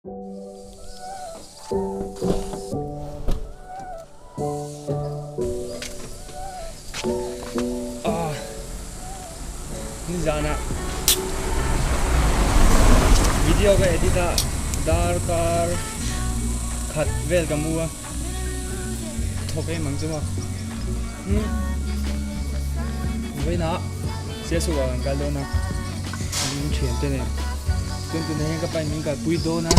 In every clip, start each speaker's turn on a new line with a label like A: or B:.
A: นี่จานะวิดีโอก็เอดิตดาร์การขัดเวลกับมัวทบให้มังจังไว้นะเสียส่วนกันแล้วนะอันนี้เฉียนตัวเนี่ยตัวนี้ก็ไปมิงกับปุยโดนะ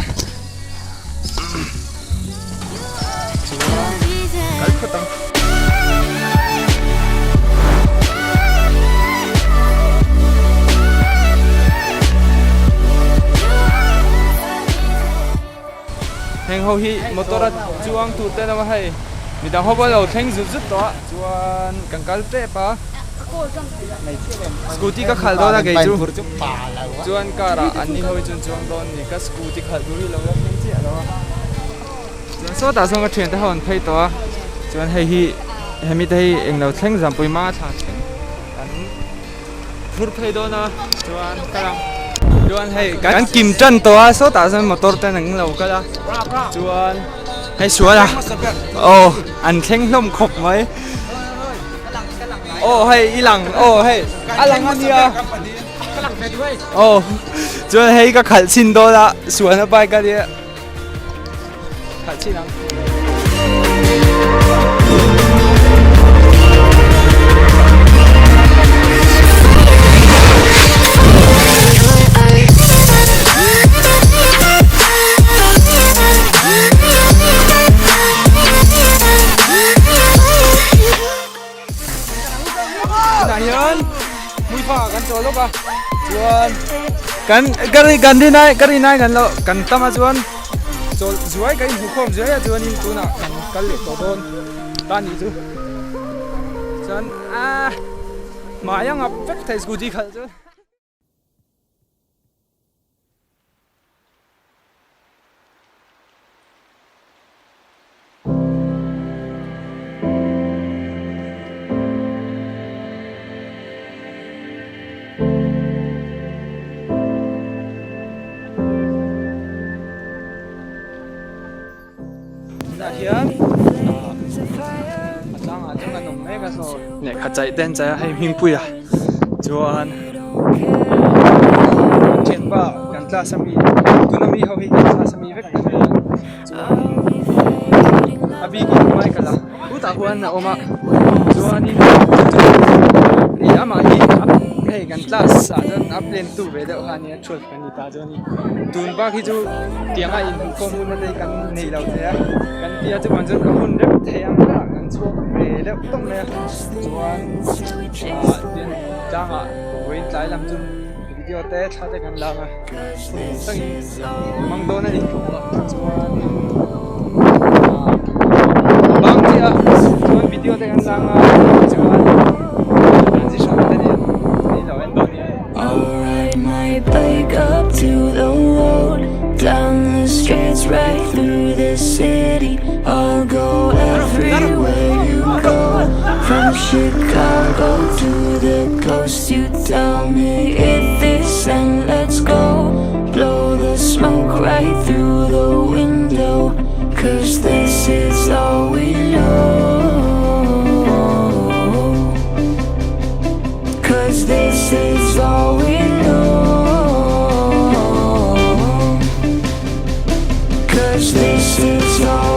A: ชัวร์กันขตังแห่งเขาฮีมอเตอร์จวงตูเต้นมาให้มีแต่เขาบอกเราแข่งจุดๆตัวจวนกังกัลเตะปะสกูตี้ก็ขัดตัวนะแกจูจวนการะอันนี้เขาจวนจวงโดนนี่ก็สกูตี้ขัดดูที่เราแข่งเจี๋ยแล้วจวนโซดาส่งก็เทรนแต่เขาให้ตัวจวนให้ฮีให้มีแต่เองเราแข่งจำปุยมาชาแข่งอันพูดให้ตัวนะจวนกำลังจวนให้กันกิมจันตัวโซดาส่งมอเตอร์เต้นหนังเราก็ละจวนให้สวยนะโอ้อันแข่งล่มขบไว้โอ้ให้อีหลังโอ้ให้อะหลังอันเดียวโอ้จวนให้ก็ขัดชินโดละสวยนะไปกันเดียขัดชินหลังมุ้ยฟ้ากันโจลกอ่ะจวนกันที่ไหนกันแล้วกันตั้มมาจวนโจสวยกันหุบขมสวยจวนนี่ตัวน่ะกันเหล็กตัวโดนด้านนี้จูจวนมายังอ่ะเฟกไทยสกูจีขัดจวนเฮียนจังกันหนุ่มแม่ก็โซ่เนี่ยขัดใจเต้นใจให้หิ้งปุยอ่ะจวนเช่นว่ากันตาสมีตัวน้ำมีเขาให้กันตาสมีเวกจวนอาบีกินไม่กันละอุตาหวนนะโอมาจวนนี่นี่อามาฮีให้กันตาสาจนอัพเลนตู้เวเดอร์ฮันเนี่ยช่วยกันนี่ตาจวนนี่ตูนบ้าที่จูเตียงอินข้อมูลมาได้กันนี่เราเนี่ยกันเตียจะมันจะข้อมูลเด็กเทียงละกันช่วงเวเดอร์ต้องเนี่ยจวนเดียนจังอ่ะเว้นใจลำจุนวิดีโอเตะชาติกันลังอ่ะตั้งมังโดนนี่จวนบางทีอ่ะจวนวิดีโอเตะกันลังอ่ะจวนtransitionเตะนี่เราเอ็นโดนี่
B: I'll ride my bike up to the road, down the streets, right through the city. I'll go everywhere you go, from Chicago to the coast. You tell me hit this and let's go, blow the smoke right through the window, 'cause this is all we know, 'cause this is all we know, 'cause this is all